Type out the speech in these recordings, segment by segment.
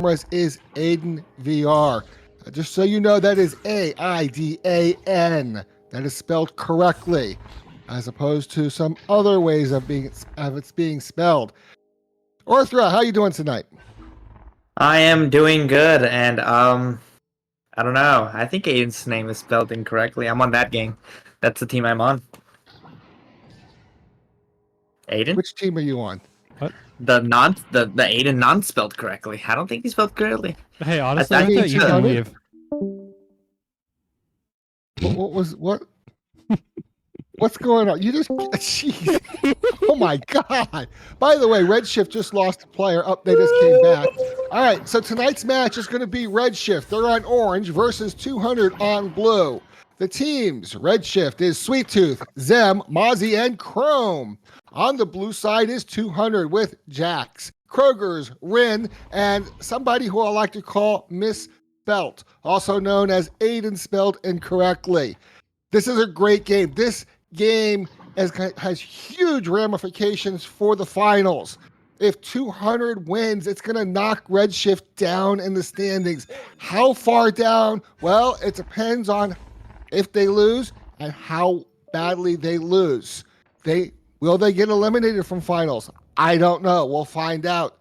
cameras is Aiden VR. Just so you know, that is Aidan. That is spelled correctly, as opposed to some other ways of it's being spelled. Orthra, how you doing tonight? I am doing good, and I don't know. I think Aiden's name is spelled incorrectly. I'm on that game. That's the team I'm on. Aiden? Which team are you on? What? The Aiden non spelled correctly. I don't think he spelled correctly. Hey, honestly, I, I think think you so. can leave. What? What's going on? You just, jeez. Oh my God. By the way, Redshift just lost a player. Oh, they just came back. All right, so tonight's match is going to be Redshift. They're on orange versus 200 on blue. The teams, Redshift is Sweet Tooth, Zem, Mozzie, and Chrome. On the blue side is 200 with Jax, Kroger's, Rin, and somebody who I like to call Miss Belt, also known as Aiden spelled incorrectly. This is a great game. This game has huge ramifications for the finals. If 200 wins, it's going to knock Redshift down in the standings. How far down? Well, it depends on if they lose and how badly they lose. Will they get eliminated from finals? I don't know. We'll find out.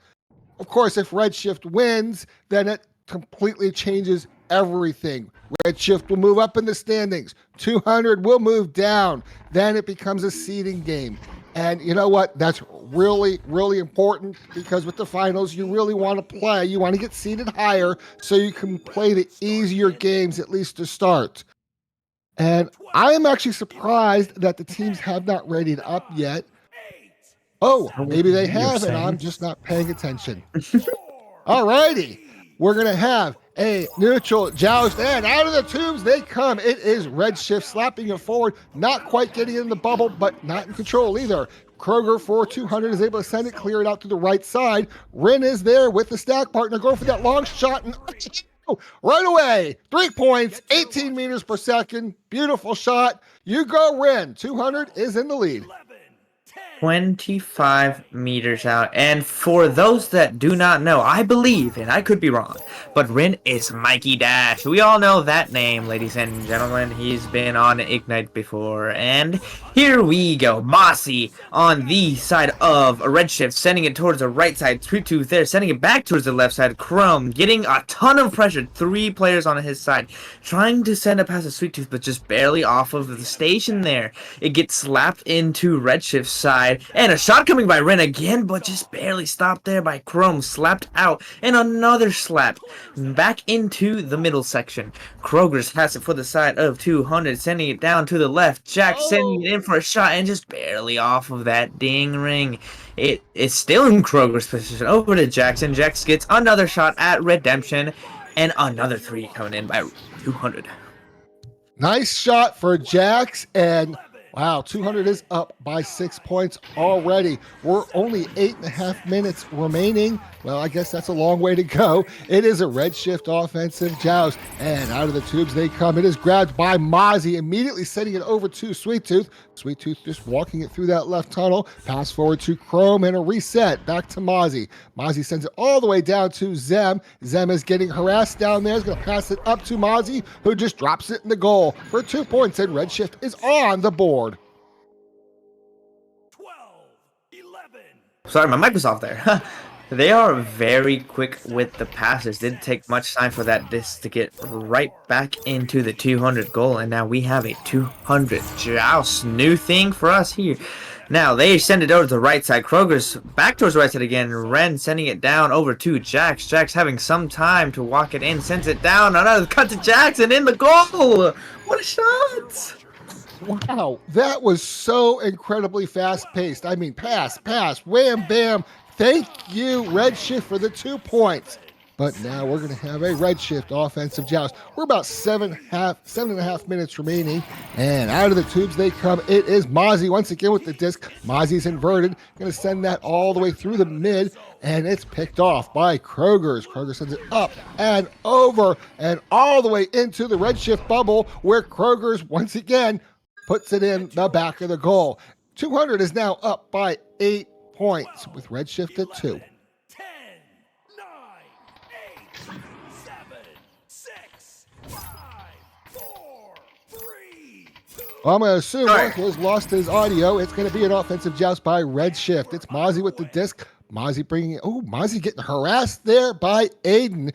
Of course, if Redshift wins, then it completely changes everything. Redshift will move up in the standings. 200 will move down. Then it becomes a seeding game. And you know what? That's really, really important because with the finals, you really want to play. You want to get seeded higher so you can play the easier games, at least to start. And I am actually surprised that the teams have not rated up yet. Oh, maybe they have, and I'm just not paying attention. All righty. We're going to have a neutral joust, and out of the tubes they come. It is Redshift slapping it forward, not quite getting in the bubble, but not in control either. Kroger for 200 is able to send it, clear it out to the right side. Rin is there with the stack partner, going for that long shot, and right away, 3 points, 18 meters per second. Beautiful shot. You go, Rin. 200 is in the lead. 25 meters out. And for those that do not know, I believe, and I could be wrong, but Rin is Mikey Dash. We all know that name, ladies and gentlemen. He's been on Ignite before. And here we go. Mossy on the side of Redshift, sending it towards the right side. Sweet Tooth there, sending it back towards the left side. Chrome getting a ton of pressure. 3 players on his side, trying to send it past the Sweet Tooth, but just barely off of the station there. It gets slapped into Redshift's side. And a shot coming by Ren again, but just barely stopped there by Chrome. Slapped out. And another slap back into the middle section. Kroger's has it for the side of 200, sending it down to the left. Jack sending it in for a shot and just barely off of that ding ring. It is still in Kroger's position. Over to Jackson. Jax gets another shot at Redemption. And another 3 coming in by 200. Nice shot for Jax, and wow, 200 is up by 6 points already. We're only 8.5 minutes remaining. Well, I guess that's a long way to go. It is a Redshift offensive joust, and out of the tubes they come. It is grabbed by Mozzie, immediately sending it over to Sweet Tooth. Sweet Tooth just walking it through that left tunnel. Pass forward to Chrome and a reset back to Mozzie. Mozzie sends it all the way down to Zem. Zem is getting harassed down there. He's going to pass it up to Mozzie, who just drops it in the goal for 2 points, and Redshift is on the board. 11. Sorry, my mic was off there. They are very quick with the passes. Didn't take much time for that disc to get right back into the 200 goal. And now we have a 200 joust. New thing for us here. Now they send it over to the right side. Kroger's back towards the right side again. Ren sending it down over to Jax. Jax having some time to walk it in. Sends it down. Another cut to Jax and in the goal. What a shot. Wow, that was so incredibly fast-paced. I mean, pass, wham, bam. Thank you, Redshift, for the 2 points. But now we're going to have a Redshift offensive joust. We're about 7.5 minutes remaining. And out of the tubes they come. It is Mozzie once again with the disc. Mozzie's inverted. Going to send that all the way through the mid. And it's picked off by Kroger's. Kroger sends it up and over and all the way into the Redshift bubble, where Kroger's once again puts it in the back of the goal. 200 is now up by 8 points with Redshift at 2. 10, 9, 8. Well, I'm going to assume Sure. Mark has lost his audio. It's going to be an offensive joust by Redshift. It's Mozzie with the disc. Mozzie bringing, Mozzie getting harassed there by Aiden.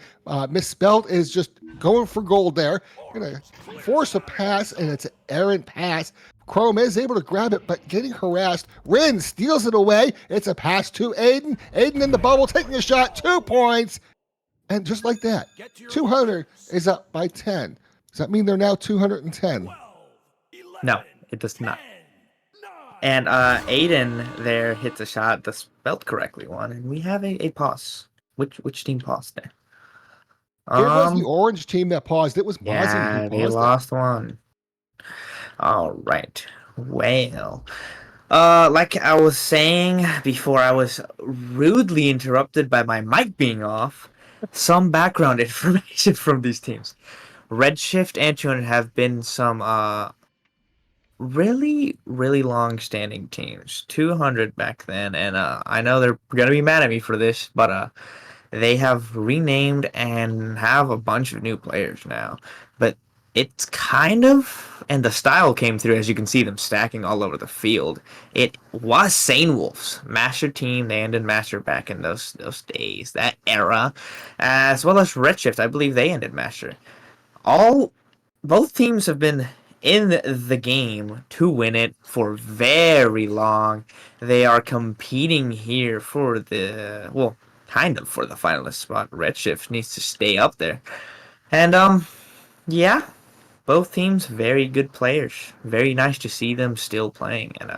Misspelled is just going for gold there. Going to force a pass, and it's an errant pass. Chrome is able to grab it, but getting harassed. Rin steals it away. It's a pass to Aiden. Aiden in the bubble, taking a shot, 2 points. And just like that, 200 is up by 10. Does that mean they're now 210? No, it does not. And Aiden there hits a shot, the spelled correctly one, and we have a pause. Which team paused there? It was the orange team that paused. It was Mozzie Yeah, who they paused lost one. All right. Well, like I was saying before, I was rudely interrupted by my mic being off. Some background information from these teams. Redshift and 200 have been some really, really long-standing teams. 200 back then, and I know they're gonna be mad at me for this, but they have renamed and have a bunch of new players now. But it's kind of, and the style came through, as you can see them stacking all over the field. It was Sane Wolves, Master team. They ended Master back in those days, that era, as well as Redshift. I believe they ended Master. Both teams have been in the game to win it for very long. They are competing here for kind of for the finalist spot. Redshift needs to stay up there. And yeah, both teams very good players. Very nice to see them still playing. And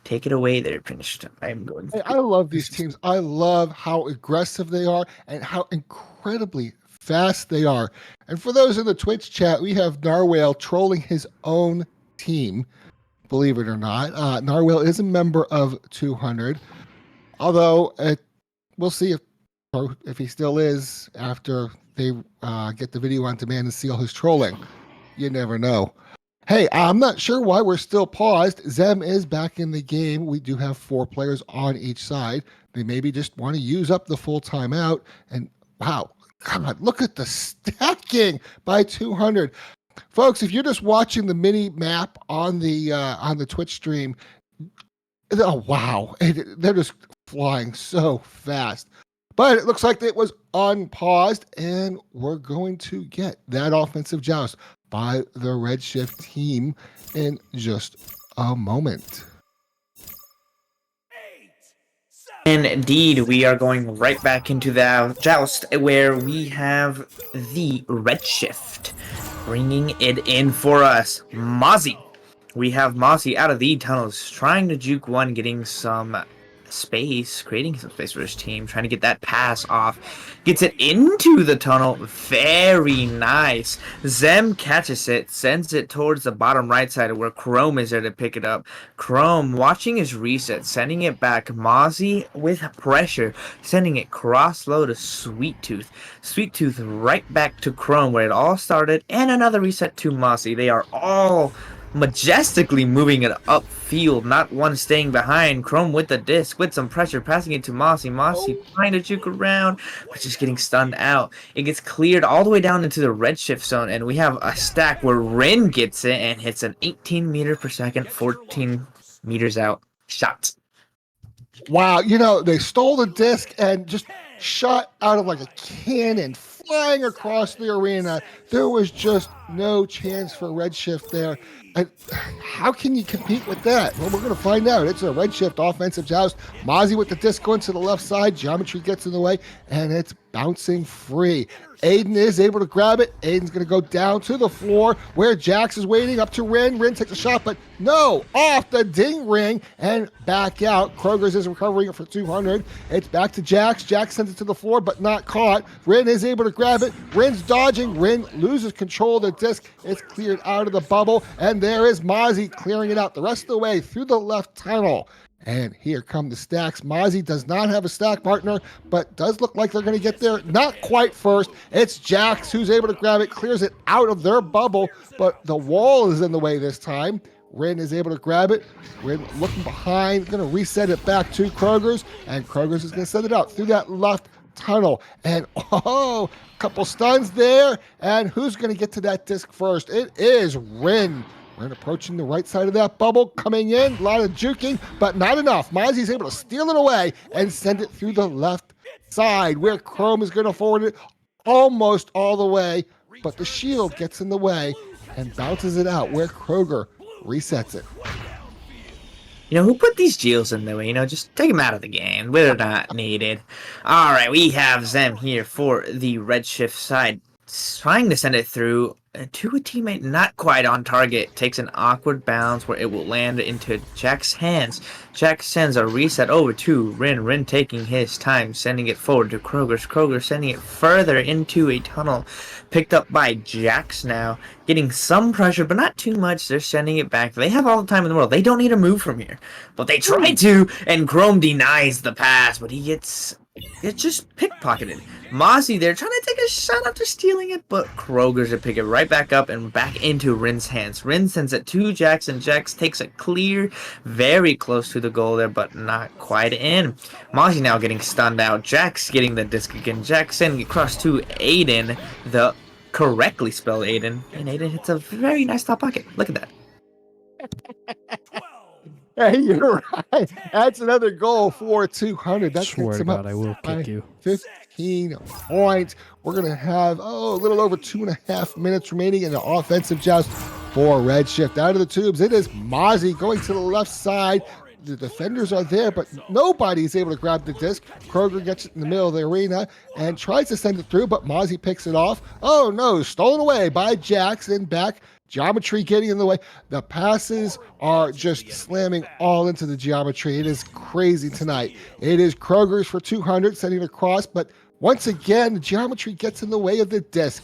take it away there, Finished. I'm going. Hey, I love these teams. I love how aggressive they are and how incredibly fast they are. And for those in the Twitch chat, we have Narwhale trolling his own team. Believe it or not, Narwhale is a member of 200. Although we'll see if he still is after they get the video on demand and see all his trolling. You never know. Hey, I'm not sure why we're still paused. Zem is back in the game. We do have 4 players on each side. They maybe just want to use up the full timeout. And wow, God, look at the stacking by 200. Folks, if you're just watching the mini map on the Twitch stream, oh wow, they're just flying so fast. But it looks like it was unpaused, and we're going to get that offensive joust by the Redshift team in just a moment. And indeed, we are going right back into the joust where we have the Redshift bringing it in for us. Mozzie. We have Mozzie out of the tunnels trying to juke one, getting some space, creating some space for his team, trying to get that pass off, gets it into the tunnel. Very nice. Zem catches it, sends it towards the bottom right side where Chrome is there to pick it up. Chrome watching his reset, sending it back. Mozzie with pressure, sending it cross low to Sweet Tooth. Sweet Tooth right back to Chrome where it all started, and another reset to Mozzie. They are all majestically moving it upfield, not one staying behind. Chrome with the disc, with some pressure, passing it to Mozzie. Mozzie trying to juke around, but just getting stunned out. It gets cleared all the way down into the Redshift zone, and we have a stack where Rin gets it and hits an 18 meter per second, 14 meters out shot. Wow, they stole the disc and just shot out of like a cannon, flying across the arena. There was just no chance for Redshift there. And how can you compete with that? Well, we're going to find out. It's a Redshift offensive joust. Mozzie with the disc going to the left side. Geometry gets in the way, and it's bouncing free. Aiden is able to grab it. Aiden's going to go down to the floor where Jax is waiting, up to Rin. Rin takes a shot, but no, off the ding ring and back out. Kroger's is recovering it for 200. It's back to Jax. Jax sends it to the floor, but not caught. Rin is able to grab it. Rin's dodging. Rin loses control of the disc. It's cleared out of the bubble, and there is Mozzie clearing it out the rest of the way through the left tunnel. And here come the stacks. Mozzie does not have a stack partner, but does look like they're going to get there. Not quite first. It's Jax who's able to grab it, clears it out of their bubble, but the wall is in the way this time. Rin is able to grab it. Rin looking behind, going to reset it back to Kroger's, and Kroger's is going to send it out through that left tunnel. And a couple stuns there. And who's going to get to that disc first? It is Rin. Rin approaching the right side of that bubble, coming in, a lot of juking, but not enough. Mozzie's able to steal it away and send it through the left side, where Chrome is going to forward it almost all the way, but the shield gets in the way and bounces it out, where Kroger resets it. Who put these Geels in the way? Just take them out of the game. They're not needed. All right, we have Zem here for the Redshift side, trying to send it through to a teammate not quite on target. Takes an awkward bounce where it will land into Jack's hands. Jack sends a reset over to Rin. Rin taking his time, sending it forward to Kroger's. Kroger sending it further into a tunnel. Picked up by Jax now. Getting some pressure, but not too much. They're sending it back. They have all the time in the world. They don't need to move from here. But they try to, and Chrome denies the pass, but it's just pickpocketed. Mozzie there trying to take a shot after stealing it, but Kroger's to pick it right back up and back into Rin's hands. Rin sends it to Jax, and Jax takes it clear, very close to the goal there, but not quite in. Mozzie now getting stunned out. Jax getting the disc again. Jax sending it across to Aiden, the correctly spelled Aiden, and Aiden hits a very nice top pocket. Look at that. Hey, you're right. That's another goal for 200. That Swear to God, I will kick you. 15 points. We're going to have, a little over 2.5 minutes remaining in the offensive joust for Redshift. Out of the tubes, it is Mozzie going to the left side. The defenders are there, but nobody's able to grab the disc. Kroger gets it in the middle of the arena and tries to send it through, but Mozzie picks it off. Oh, no, stolen away by Jackson. Back. Geometry getting in the way. The passes are just slamming all into the geometry. It is crazy tonight. It is Kroger's for 200, sending it across, but once again, the geometry gets in the way of the disc.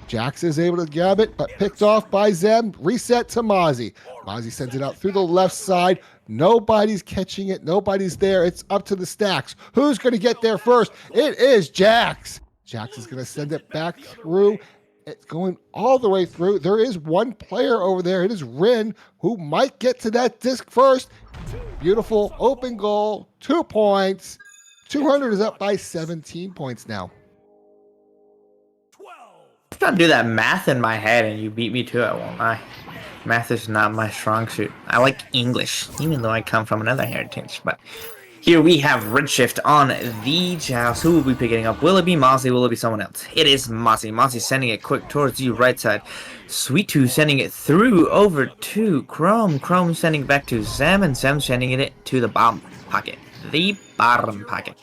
Jax is able to grab it, but picked off by Zem. Reset to Mozzie. Mozzie sends it out through the left side. Nobody's catching it. Nobody's there. It's up to the stacks. Who's going to get there first? It is Jax. Jax is going to send it back through. It's going all the way through. There is one player over there. It is Rin, who might get to that disc first. Beautiful open goal. 2 points. 200 is up by 17 points now. I'm trying to do that math in my head, and you beat me to it, won't I? Math is not my strong suit. I like English, even though I come from another heritage. But here we have Redshift on the joust. Who will be picking up? Will it be Mozzie? Will it be someone else? It is Mozzie. Mozzie sending it quick towards the right side. Sweet Tooth sending it through over to Chrome. Chrome sending it back to Zem, and Zem sending it to the bottom pocket. The bottom pocket.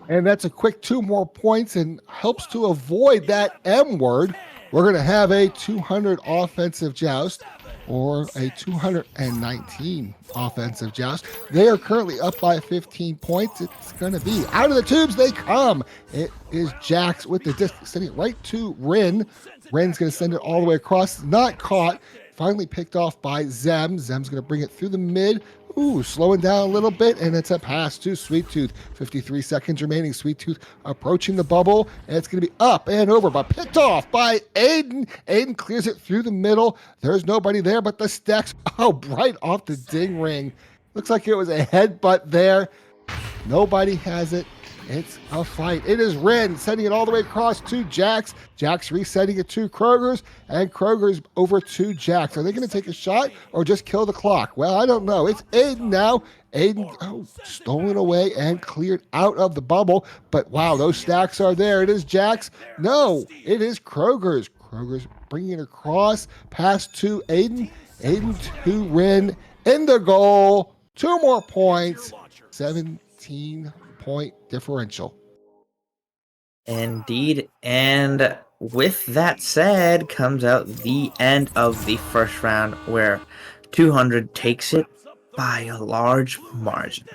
And that's a quick 2 more points and helps to avoid that M word. We're going to have a 200 offensive joust, or a 219 offensive joust. They are currently up by 15 points. It's going to be out of the tubes they come. It is Jax with the disc, sending it right to Rin. Rin's going to send it all the way across. Not caught. Finally picked off by Zem. Zem's going to bring it through the mid. Ooh, slowing down a little bit, and it's a pass to Sweet Tooth. 53 seconds remaining. Sweet Tooth approaching the bubble, and it's going to be up and over, but picked off by Aiden. Aiden clears it through the middle. There's nobody there but the stacks. Oh, right off the ding ring. Looks like it was a headbutt there. Nobody has it. It's a fight. It is Rin sending it all the way across to Jax. Jax resetting it to Kroger's, and Kroger's over to Jax. Are they going to take a shot or just kill the clock? Well, I don't know. It's Aiden now. Aiden stolen away and cleared out of the bubble. But wow, those stacks are there. It is Jax. No, it is Kroger's. Kroger's bringing it across. Pass to Aiden. Aiden to Rin. In the goal. 2 more points. 17-point differential. Indeed, and with that said comes out the end of the first round, where 200 takes it by a large margin.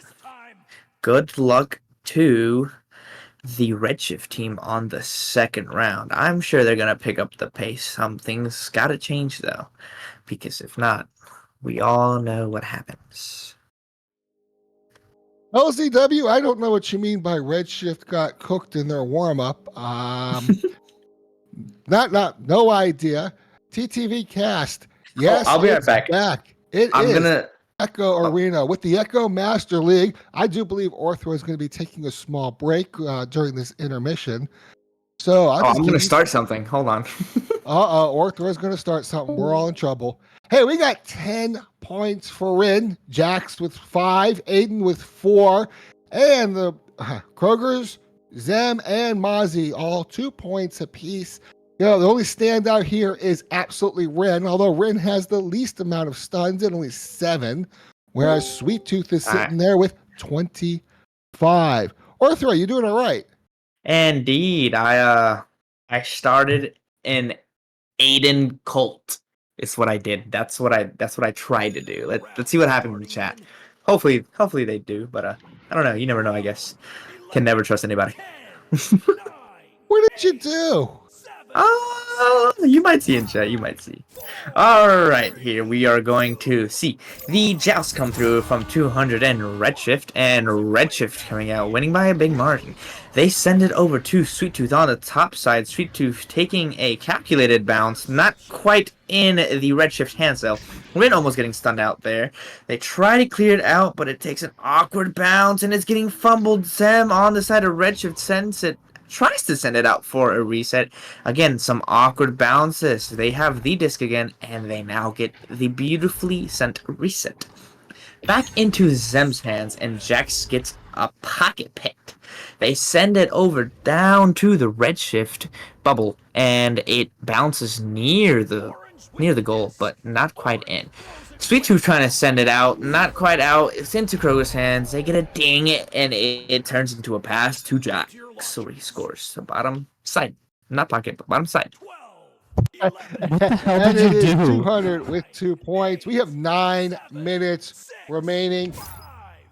Good luck to the Redshift team on the second round. I'm sure they're going to pick up the pace. Something's got to change, though, because if not, we all know what happens. LZW, I don't know what you mean by Redshift got cooked in their warm-up. No idea. TTV cast. Yes, I'll be right it's back. back. I'm Echo Arena. With the Echo Master League, I do believe Orthro is going to be taking a small break during this intermission. So I'll just I'm give gonna you. start something. Hold on. Orthro is going to start something. We're all in trouble. Hey, we got 10 points for Rin. Jax with 5, Aiden with 4, and the Krogers, Zem, and Mozzie all 2 points apiece. The only standout here is absolutely Rin, although Rin has the least amount of stuns at only 7, whereas Sweet Tooth is sitting there with 25. Orthro, you doing all right? Indeed, I started an Aiden cult. It's what I did. That's what I tried to do. Let's see what happens in the chat. Hopefully they do, but I don't know. You never know, I guess. Can never trust anybody. What did you do? You might see in chat. You might see. All right, here we are going to see the joust come through from 200 and Redshift coming out, winning by a big margin. They send it over to Sweet Tooth on the top side. Sweet Tooth taking a calculated bounce, not quite in the Redshift hand cell. Rin almost getting stunned out there. They try to clear it out, but it takes an awkward bounce and it's getting fumbled. Sam on the side of Redshift sends it. Tries to send it out for a reset. Again, some awkward bounces. They have the disc again, and they now get the beautifully sent reset. Back into Zem's hands, and Jax gets a pocket picked. They send it over down to the Redshift bubble, and it bounces near the goal, but not quite in. Sweet Tooth trying to send it out, not quite out. It's into Kroger's hands. They get a ding, and it turns into a pass to Jax. So he scores the bottom side, not pocket, but bottom side. What the hell did you do? 200 with 2 points. We have 9 minutes remaining,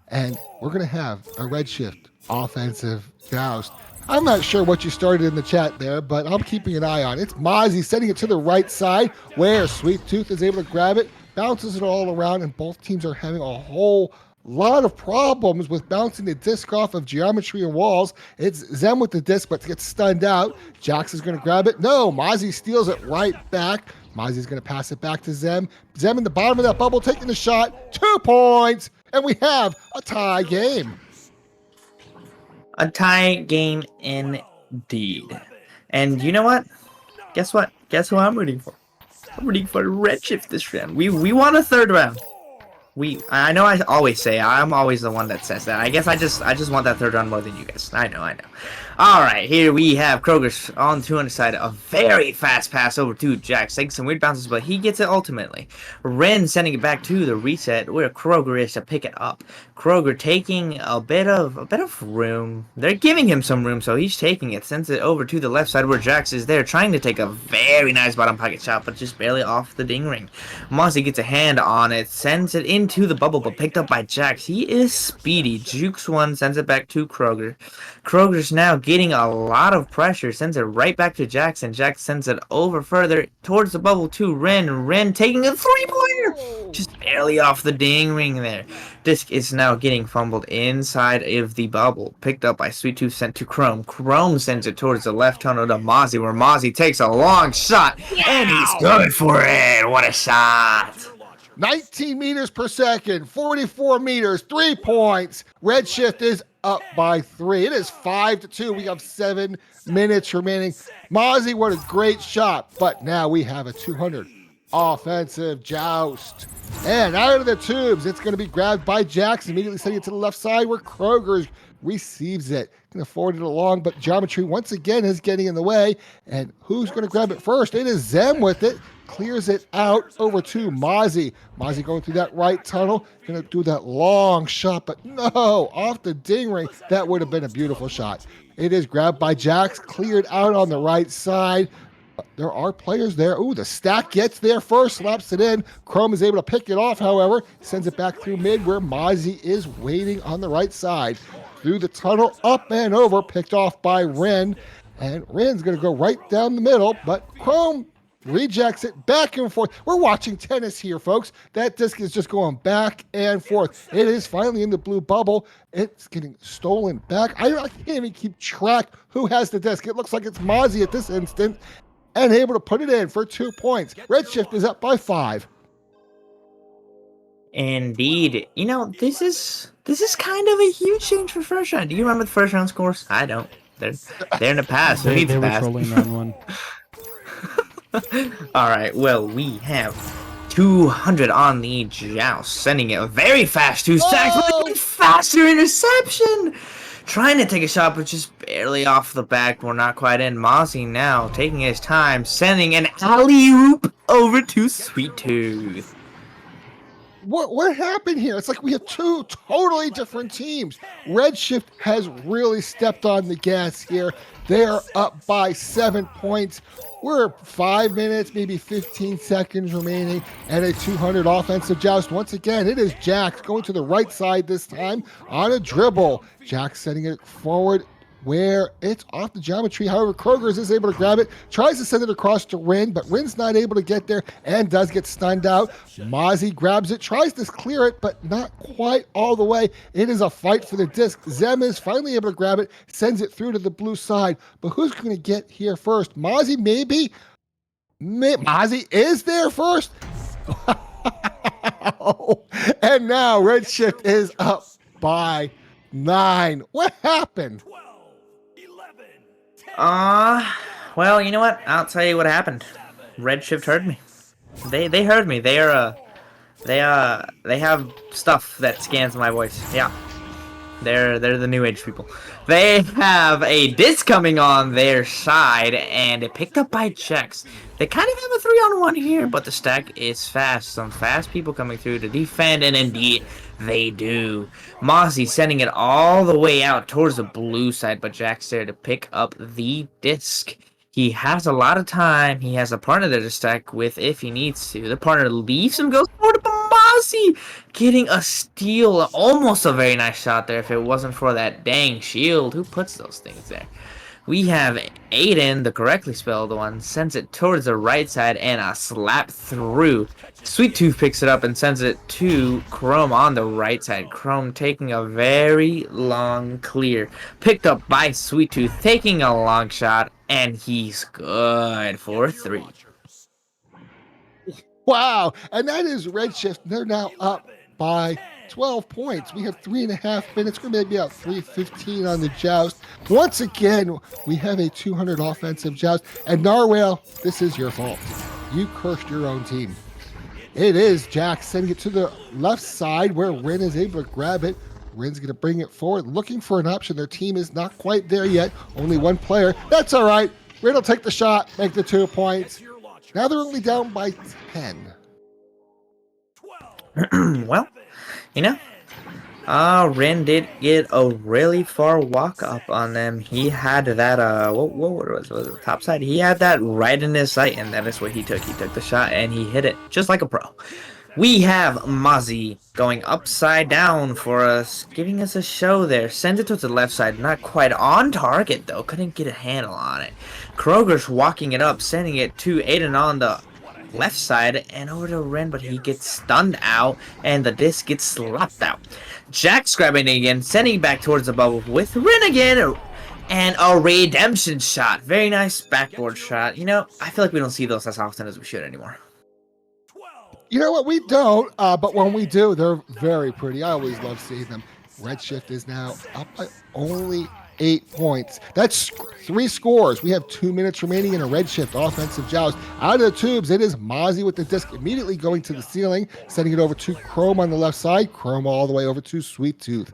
and we're going to have a Redshift offensive joust. I'm not sure what you started in the chat there, but I'm keeping an eye on it. It's Mozzie sending it to the right side where Sweet Tooth is able to grab it, bounces it all around, and both teams are having a whole lot of problems with bouncing the disc off of geometry and walls. It's Zem with the disc, but gets stunned out. Jax is going to grab it. No, Mozzie steals it right back. Mozzie's going to pass it back to Zem. Zem in the bottom of that bubble taking the shot. 2 points, and we have a tie game. A tie game indeed. And you know what? Guess what? Guess who I'm rooting for? I'm rooting for Redshift this round. We want a third round. I know I always say I'm always the one that says that. I guess I just want that third round more than you guys. I know. All right, here we have Kroger's on the 200 side. A very fast pass over to Jax, taking some weird bounces, but he gets it ultimately. Ren sending it back to the reset where Kroger is to pick it up. Kroger taking a bit of room. They're giving him some room, so he's taking it. Sends it over to the left side where Jax is there, trying to take a very nice bottom pocket shot, but just barely off the ding ring. Mozzie gets a hand on it, sends it into the bubble, but picked up by Jax. He is speedy. Jukes one, sends it back to Kroger. Kroger's now getting a lot of pressure, sends it right back to Jax, and Jax sends it over further towards the bubble to Ren. Ren taking a 3-pointer, just barely off the ding ring there. Disc is now getting fumbled inside of the bubble, picked up by Sweet Tooth, sent to Chrome. Chrome sends it towards the left tunnel to Mozzie, where Mozzie takes a long shot, and he's good for it. What a shot! 19 meters per second, 44 meters, 3 points. Redshift is up by 3. It is 5-2. We have 7 minutes remaining. Mozzie, what a great shot. But now we have a 200 offensive joust. And out of the tubes, it's going to be grabbed by Jax, immediately sending it to the left side where Kroger receives it. Can forward it along, but geometry once again is getting in the way. And who's going to grab it first? It is Zem with it. Clears it out over to Mozzie. Mozzie going through that right tunnel. Going to do that long shot, but no, off the ding ring. That would have been a beautiful shot. It is grabbed by Jax, cleared out on the right side. There are players there. Ooh, the stack gets there first, slaps it in. Chrome is able to pick it off, however. Sends it back through mid where Mozzie is waiting on the right side. Through the tunnel, up and over, picked off by Ren. And Ren's going to go right down the middle, but Chrome rejects it back and forth. We're watching tennis here, folks. That disc is just going back and forth. It is finally in the blue bubble. It's getting stolen back. I can't even keep track who has the disc. It looks like it's Mozzie at this instant and able to put it in for 2 points. Redshift is up by 5. Indeed. You know, this is kind of a huge change for first round. Do you remember the first round scores? I don't. They're in the past. Who They, needs they the were past? trolling that one. All right. Well, we have 200 on the joust, sending it very fast to sacks. Oh! Even faster interception. Trying to take a shot, but just barely off the back. We're not quite in. Mozzie now taking his time, sending an alley-oop over to Sweet Tooth. What happened here? It's like we have two totally different teams. Redshift has really stepped on the gas here. They are up by 7 points. We're 5 minutes, maybe 15 seconds remaining, and a 200 offensive joust. Once again, it is Jax going to the right side this time on a dribble. Jax setting it forward where it's off the geometry. However, Kroger's is able to grab it, tries to send it across to Rin, but Rin's not able to get there and does get stunned out. Mozzie grabs it, tries to clear it, but not quite all the way. It is a fight for the disc. Zem is finally able to grab it, sends it through to the blue side, but who's going to get here first? Mozzie, maybe? Mozzie is there first? And now Redshift is up by 9. What happened? Well, you know what? I'll tell you what happened. Redshift heard me. They heard me. They have stuff that scans my voice. Yeah. They're the new age people. They have a disc coming on their side, and it picked up by checks. They kind of have a 3-on-1 here, but the stack is fast. Some fast people coming through to defend, and indeed, they do. Mozzie sending it all the way out towards the blue side, but Jack's there to pick up the disc. He has a lot of time. He has a partner there to stack with if he needs to. The partner leaves him, goes forward to Mozzie, getting a steal. Almost a very nice shot there if it wasn't for that dang shield. Who puts those things there? We have Aiden, the correctly spelled one, sends it towards the right side and a slap through. Sweet Tooth picks it up and sends it to Chrome on the right side. Chrome taking a very long clear. Picked up by Sweet Tooth, taking a long shot, and he's good for 3. Wow. And that is Redshift. They're now up by 12 points. We have 3.5 minutes. We're maybe about 3:15 on the joust. Once again, we have a 200 offensive joust. And Narwhal, this is your fault. You cursed your own team. It is Jack sending it to the left side where Rin is able to grab it. Rin's going to bring it forward, looking for an option. Their team is not quite there yet. Only one player. That's all right. Rin will take the shot, make the 2 points. Now they're only down by 10. Well, you know, Ren did get a really far walk up on them. He had that, what was it, the top side? He had that right in his sight, and that is what he took. He took the shot, and he hit it just like a pro. We have Mozzie going upside down for us, giving us a show there. Sends it towards the left side. Not quite on target, though. Couldn't get a handle on it. Kroger's walking it up, sending it to Aiden on the left side and over to Ren, but he gets stunned out, and the disc gets slapped out. Jack's grabbing it again, sending it back towards the bubble with Ren again. And a redemption shot. Very nice backboard shot. You know, I feel like we don't see those as often as we should anymore. You know what? We don't, but when we do, they're very pretty. I always love seeing them. Redshift is now up by only 8 points. That's 3 scores. We have 2 minutes remaining in a Redshift offensive joust. Out of the tubes, it is Mozzie with the disc immediately going to the ceiling, sending it over to Chrome on the left side. Chrome all the way over to Sweet Tooth.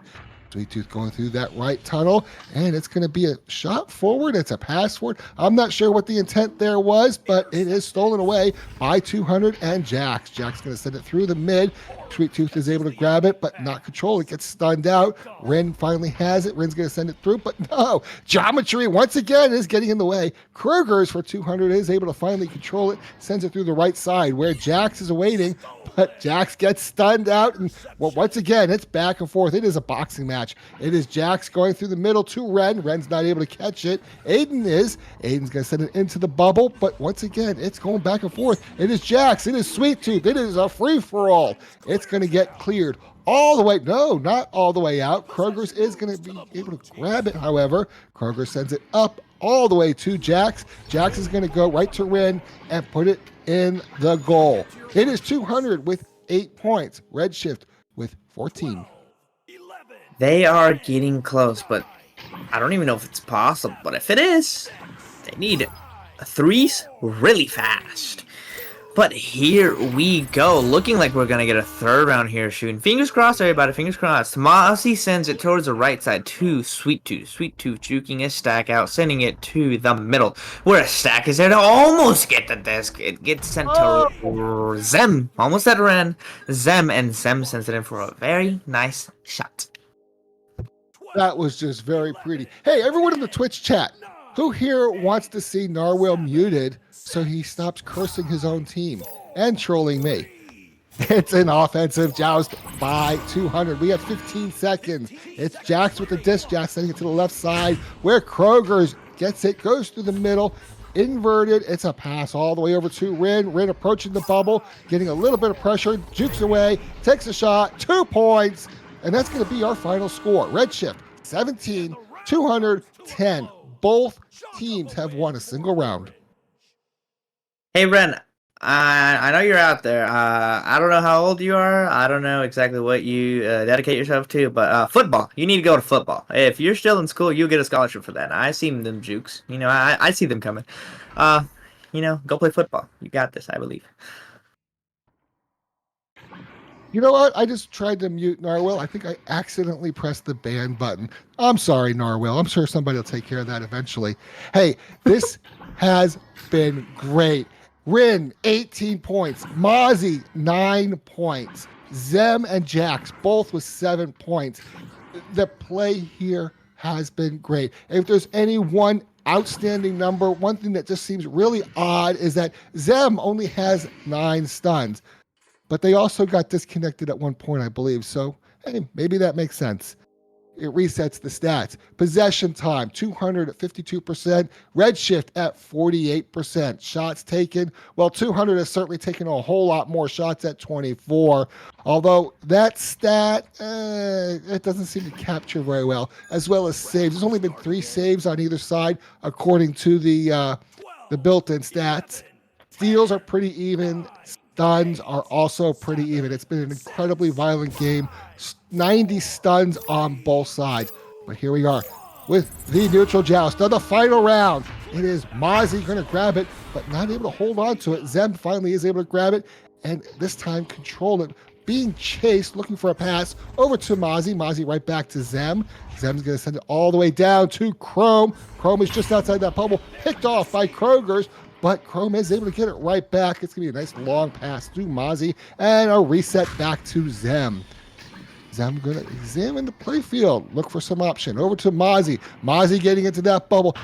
Sweet Tooth going through that right tunnel, and it's going to be a shot forward. It's a pass forward. I'm not sure what the intent there was, but it is stolen away by 200 and Jax. Jack's going to send it through the mid. Sweet Tooth is able to grab it, but not control it. Gets stunned out. Ren finally has it. Ren's going to send it through, but no. Geometry, once again, is getting in the way. Kruger's for 200 is able to finally control it. Sends it through the right side where Jax is awaiting, but Jax gets stunned out. And well, once again, it's back and forth. It is a boxing match. It is Jax going through the middle to Ren. Ren's not able to catch it. Aiden is. Aiden's going to send it into the bubble, but once again, it's going back and forth. It is Jax. It is Sweet Tooth. It is a free-for-all. It's going to get cleared all the way. No, not all the way out. Kroger's is going to be able to grab it, however. Kroger sends it up all the way to Jax. Jax is going to go right to Ren and put it in the goal. It is 200 with 8 points. Redshift with 14. They are getting close, but I don't even know if it's possible. But if it is, they need threes really fast. But here we go. Looking like we're going to get a third round here shooting. Fingers crossed, everybody. Fingers crossed. Mossy sends it towards the right side to Sweet Tooth. Sweet Tooth juking a stack out, sending it to the middle. Where a stack is there to almost get the disc. It gets sent to Zem. Almost at Ren. Zem, and Zem sends it in for a very nice shot. That was just very pretty. Hey, everyone in the Twitch chat, who here wants to see Narwhal muted so he stops cursing his own team and trolling me? It's an offensive joust by 200. We have 15 seconds. It's Jax with the disc. Jax sending it to the left side where Kroger's gets it, goes through the middle, inverted. It's a pass all the way over to Rin. Rin approaching the bubble, getting a little bit of pressure, jukes away, takes a shot, 2 points, and that's going to be our final score. Redshift 17, 210. Both teams have won a single round. Hey, Ren, I know you're out there. I don't know how old you are. I don't know exactly what you dedicate yourself to, but football. You need to go to football. If you're still in school, you'll get a scholarship for that. I see them jukes. You know, I see them coming. You know, go play football. You got this, I believe. You know what? I just tried to mute Narwhal. I think I accidentally pressed the ban button. I'm sorry, Narwhal. I'm sure somebody will take care of that eventually. Hey, this has been great. Rin, 18 points. Mozzie, 9 points. Zem and Jax, both with 7 points. The play here has been great. If there's any one outstanding number, one thing that just seems really odd is that Zem only has 9 stuns. But they also got disconnected at one point, I believe. So, hey, maybe that makes sense. It resets the stats. Possession time, 252%. Redshift at 48%. Shots taken, well, 200 has certainly taken a whole lot more shots at 24. Although that stat, it doesn't seem to capture very well, as well as saves. There's only been 3 saves on either side, according to the built-in stats. Steals are pretty even. Stuns are also pretty even. It's been an incredibly violent game. 90 stuns on both sides. But here we are with the neutral joust of the final round. It is Mozzie going to grab it, but not able to hold on to it. Zem finally is able to grab it, and this time control it. Being chased, looking for a pass over to Mozzie. Mozzie right back to Zem. Zem's going to send it all the way down to Chrome. Chrome is just outside that bubble, picked off by Kroger's. But Chrome is able to get it right back. It's going to be a nice long pass to Mozzie and a reset back to Zem. Zem going to examine the playfield, look for some option. Over to Mozzie. Mozzie getting into that bubble.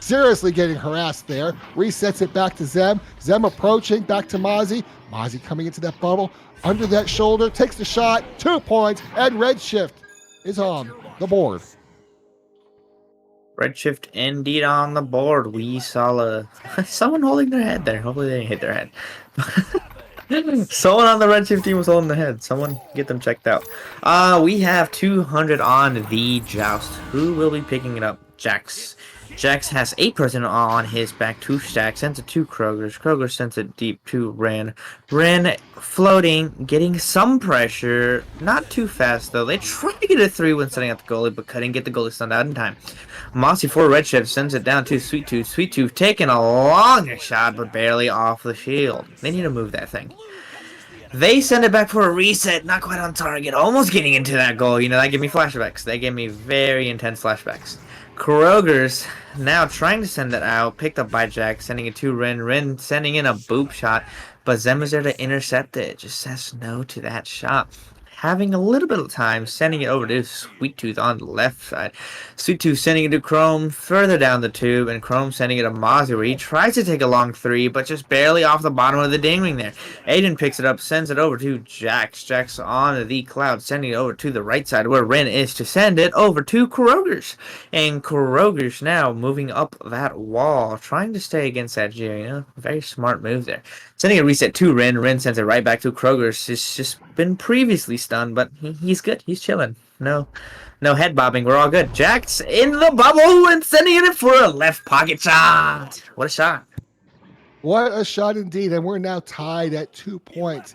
Seriously getting harassed there. Resets it back to Zem. Zem approaching back to Mozzie. Mozzie coming into that bubble. Under that shoulder, takes the shot. 2 points, and Redshift is on the board. Redshift indeed on the board. We saw someone holding their head there. Hopefully they didn't hit their head. Someone on the Redshift team was holding their head. Someone get them checked out. We have 200 on the joust. Who will be picking it up? Jax. Jax has 8 person on his back. 2 stacks. Sends it to Kroger's. Kroger sends it deep to Ren. Ren floating, getting some pressure. Not too fast though. They try to get a 3 when setting up the goalie, but couldn't get the goalie stunned out in time. Mossy for Redshift sends it down to Sweet Tooth. Sweet Tooth taking a long shot, but barely off the shield. They need to move that thing. They send it back for a reset, not quite on target, almost getting into that goal. You know, that gave me flashbacks. They gave me very intense flashbacks. Kroger's now trying to send it out, picked up by Jack, sending it to Rin. Rin sending in a boop shot, but Zem is there to intercept it. Just says no to that shot. Having a little bit of time, sending it over to Sweet Tooth on the left side. Sweet Tooth sending it to Chrome further down the tube, and Chrome sending it to Mozzie, where he tries to take a long 3, but just barely off the bottom of the ding ring there. Aiden picks it up, sends it over to Jax. Jax on the cloud, sending it over to the right side, where Ren is to send it over to Kroger's. And Kroger's now moving up that wall, trying to stay against that Geo. You know, very smart move there. Sending a reset to Ren. Ren sends it right back to Kroger's. It's just been previously stunned, but he's good. He's chilling. No head bobbing. We're all good. Jack's in the bubble and sending it in for a left pocket shot. What a shot. What a shot indeed. And we're now tied at 2 points.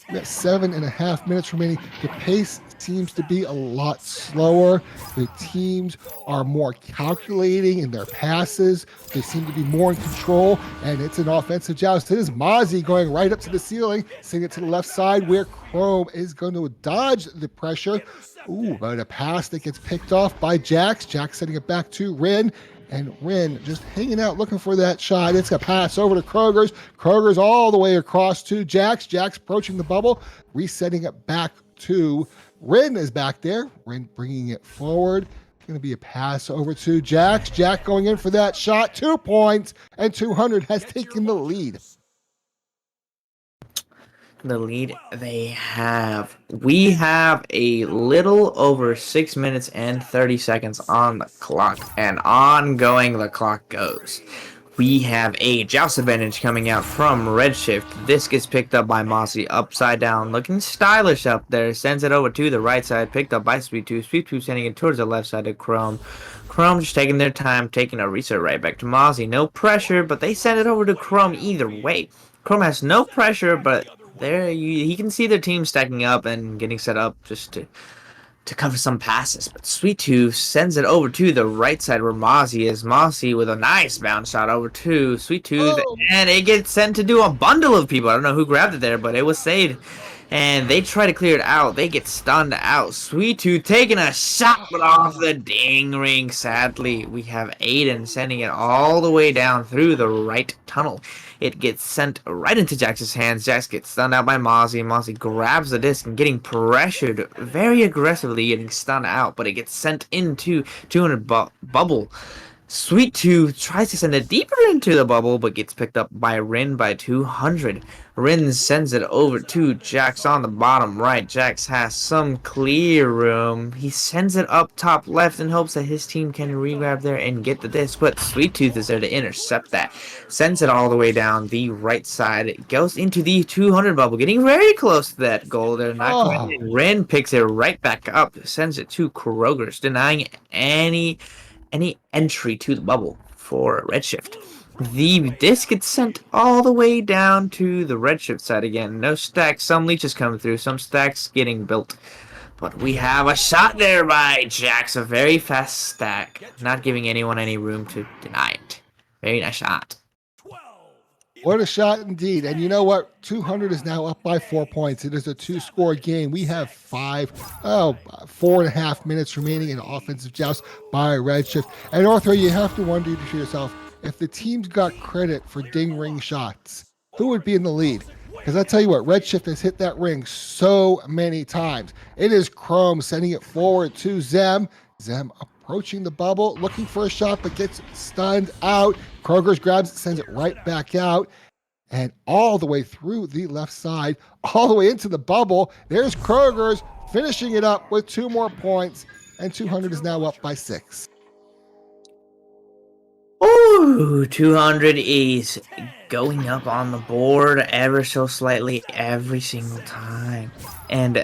We got 7.5 minutes remaining. The pace seems to be a lot slower. The teams are more calculating in their passes. They seem to be more in control, and it's an offensive joust. It is Mozzie going right up to the ceiling, sending it to the left side where Chrome is going to dodge the pressure. Ooh, but a pass that gets picked off by Jax. Jax sending it back to Rin. And Rin just hanging out looking for that shot. It's a pass over to Kroger's. Kroger's all the way across to Jax. Jax approaching the bubble, resetting it back to Rin is back there. Rin bringing it forward. Going to be a pass over to Jax. Jack going in for that shot. 2 points, and 200 has taken the lead. The lead they have. We have a little over 6 minutes and 30 seconds on the clock, and ongoing the clock goes. We have a joust advantage coming out from Redshift. This gets picked up by Mossy upside down, looking stylish up there. Sends it over to the right side, picked up by Sweet 2. Sweet 2 sending it towards the left side of Chrome. Chrome just taking their time, taking a reset right back to Mossy. No pressure, but they send it over to Chrome either way. Chrome has no pressure, but there he can see their team stacking up and getting set up just to cover some passes. But Sweet Tooth sends it over to the right side where Mozzie is. Mozzie with a nice bounce shot over to Sweet Tooth, and it gets sent to do a bundle of people. I don't know who grabbed it there, but it was saved. And they try to clear it out. They get stunned out. Sweet Tooth taking a shot, but off the ding ring. Sadly, we have Aiden sending it all the way down through the right tunnel. It gets sent right into Jax's hands. Jax gets stunned out by Mozzie. Mozzie grabs the disc and getting pressured very aggressively, getting stunned out, but it gets sent into 200 bubble. Sweet Tooth tries to send it deeper into the bubble, but gets picked up by Rin by 200. Rin sends it over to Jax on the bottom right. Jax has some clear room. He sends it up top left in hopes that his team can re-grab there and get the disc, but Sweet Tooth is there to intercept that. Sends it all the way down the right side. It goes into the 200 bubble, getting very close to that goal. They're not quite in. Rin picks it right back up, sends it to Kroger's, denying any entry to the bubble for Redshift. The disc gets sent all the way down to the Redshift side again. No stacks, some leeches coming through, some stacks getting built. But we have a shot there by Jax, a very fast stack, not giving anyone any room to deny it. Very nice shot. What a shot indeed. And you know what? 200 is now up by 4 points. It is a 2-score game. We have 4.5 minutes remaining in offensive joust by Redshift. And Arthur, you have to wonder to yourself, if the teams got credit for ding ring shots, who would be in the lead? Because I tell you what, Redshift has hit that ring so many times. It is Chrome sending it forward to Zem. Zem approaching the bubble, looking for a shot, but gets stunned out. Kroger's grabs it, sends it right back out, and all the way through the left side, all the way into the bubble. There's Kroger's finishing it up with 2 more points, and 200 is now up by 6. Ooh, 200 is going up on the board ever so slightly every single time. And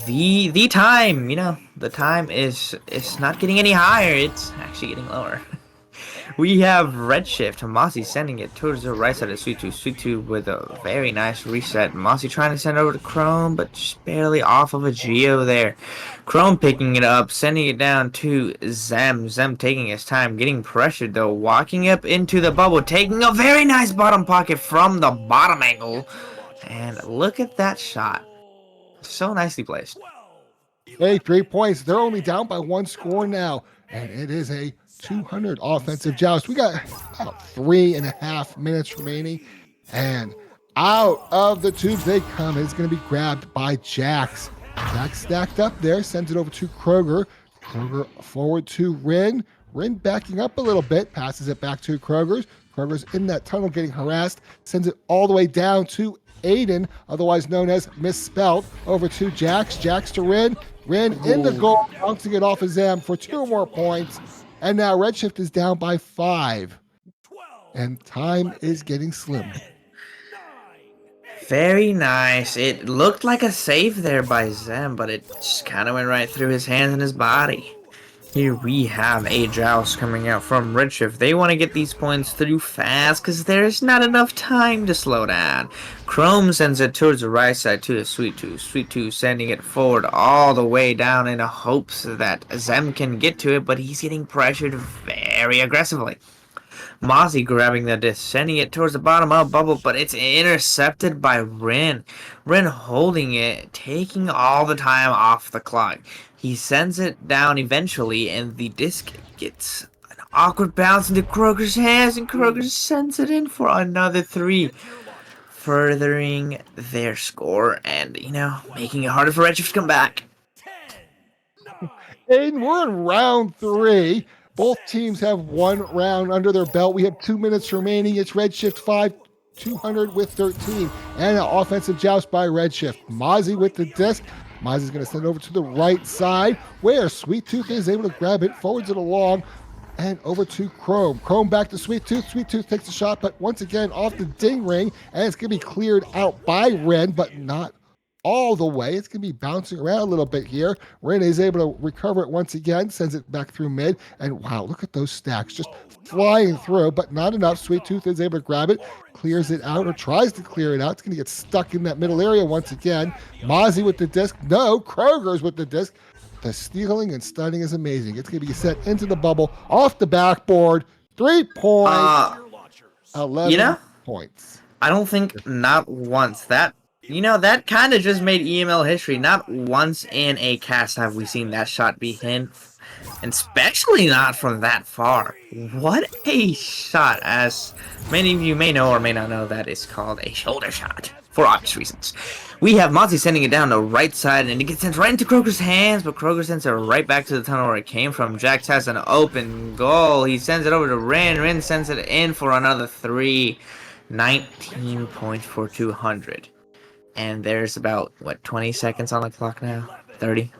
the time, the time is not getting any higher, it's actually getting lower. We have Redshift. Mossy sending it towards the right side of Sweet 2. Sweet 2 with a very nice reset. Mossy trying to send it over to Chrome, but just barely off of a Geo there. Chrome picking it up, sending it down to Zem. Zem taking his time, getting pressured though. Walking up into the bubble, taking a very nice bottom pocket from the bottom angle. And look at that shot. So nicely placed. Hey, 3 points. They're only down by 1 score now. And it is a 200 offensive joust. We got about 3.5 minutes remaining. And out of the tubes they come. It's going to be grabbed by Jax. Jax stacked up there. Sends it over to Kroger. Kroger forward to Rin. Rin backing up a little bit. Passes it back to Kroger's. Kroger's in that tunnel getting harassed. Sends it all the way down to Aiden, otherwise known as Misspelt, over to Jax. Jax to Rin. Rin in the goal, bouncing it off of Zam for 2 more points. And now Redshift is down by 5. And time is getting slim. Very nice. It looked like a save there by Zem, but it just kind of went right through his hands and his body. Here we have a joust coming out from Redshift. They want to get these points through fast because there's not enough time to slow down. Chrome sends it towards the right side to the Sweet Tooth. Sweet Tooth sending it forward all the way down in hopes that Zem can get to it, but he's getting pressured very aggressively. Mozzie grabbing the disc, sending it towards the bottom of bubble, but it's intercepted by Rin. Rin holding it, taking all the time off the clock. He sends it down eventually, and the disc gets an awkward bounce into Kroger's hands, and Kroger sends it in for another 3, furthering their score and, making it harder for Redshift to come back. And we're in round 3. Both teams have 1 round under their belt. We have 2 minutes remaining. It's Redshift 5, 200 with 13. And an offensive joust by Redshift. Mozzie with the disc. Mozzie's going to send it over to the right side, where Sweet Tooth is able to grab it, forwards it along, and over to Chrome. Chrome back to Sweet Tooth. Sweet Tooth takes a shot, but once again off the ding ring, and it's going to be cleared out by Ren, but not all the way. It's going to be bouncing around a little bit here. Ren is able to recover it once again, sends it back through mid, and wow, look at those stacks just flying through, but not enough. Sweet Tooth is able to grab it, clears it out, or tries to clear it out. It's going to get stuck in that middle area once again. Mozzie with the disc. No, Kroger's with the disc. The stealing and stunning is amazing. It's going to be sent into the bubble, off the backboard. 3 points. 11 points. I don't think not once. That kind of just made EML history. Not once in a cast have we seen that shot be hit, and especially not from that far. What a shot, as many of you may know or may not know, that is called a shoulder shot, for obvious reasons. We have Mozzie sending it down the right side, and it gets sent right into Kroger's hands, but Kroger sends it right back to the tunnel where it came from. Jax has an open goal. He sends it over to Rin. Rin sends it in for another 3. 19 points for 200. And there's about, 20 seconds on the clock now? 30?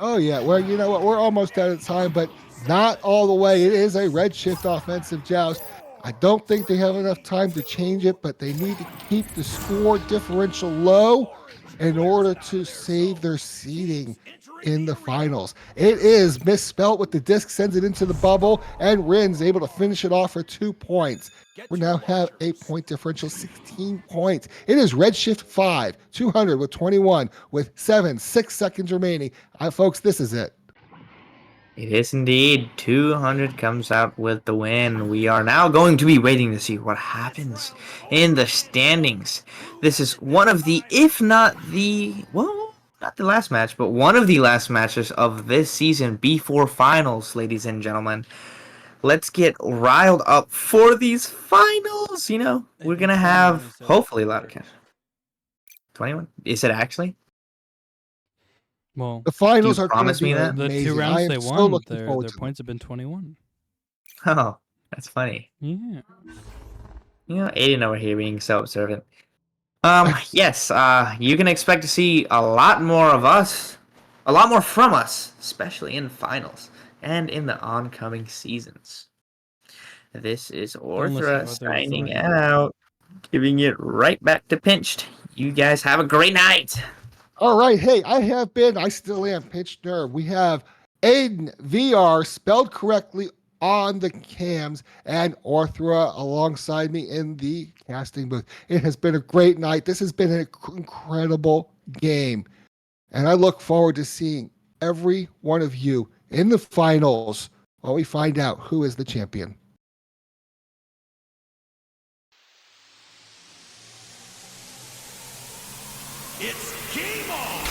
Oh, yeah. Well, you know what? We're almost out of time, but not all the way. It is a Redshift offensive joust. I don't think they have enough time to change it, but they need to keep the score differential low in order to save their seeding in the finals. It is misspelt with the disc, sends it into the bubble, and Rin's able to finish it off for 2 points. We now have a point differential, 16 points. It is Redshift 5, 200 with 21, with 6 seconds remaining. Folks, this is it. It is indeed. 200 comes out with the win. We are now going to be waiting to see what happens in the standings. This is one of the, if not the, not the last match, but one of the last matches of this season B4 finals, ladies and gentlemen. Let's get riled up for these finals. We're going to have, hopefully, a lot of cash. 21? Is it actually? Well, the finals are promise me that? the 2 rounds they won, their points have been 21. Oh, that's funny. Yeah. Aiden over here being so observant. Yes, you can expect to see a lot more of us, a lot more from us, especially in finals and in the oncoming seasons. This is Orthra signing out, giving it right back to Pinched. You guys have a great night. All right. Hey, I still am Pitch Nerd. We have Aiden VR spelled correctly on the cams, and Orthra alongside me in the casting booth. It has been a great night. This has been an incredible game, and I look forward to seeing every one of you in the finals while we find out who is the champion. It's game on!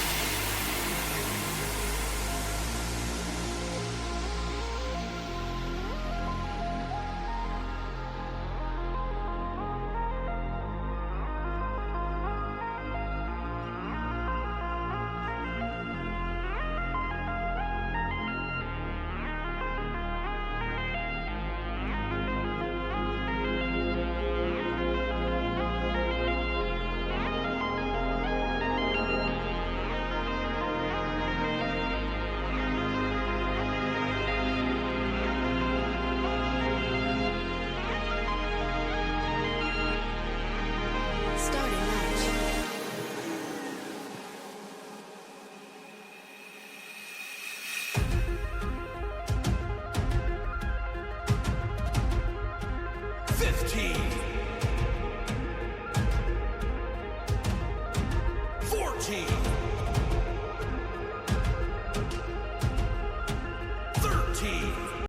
team.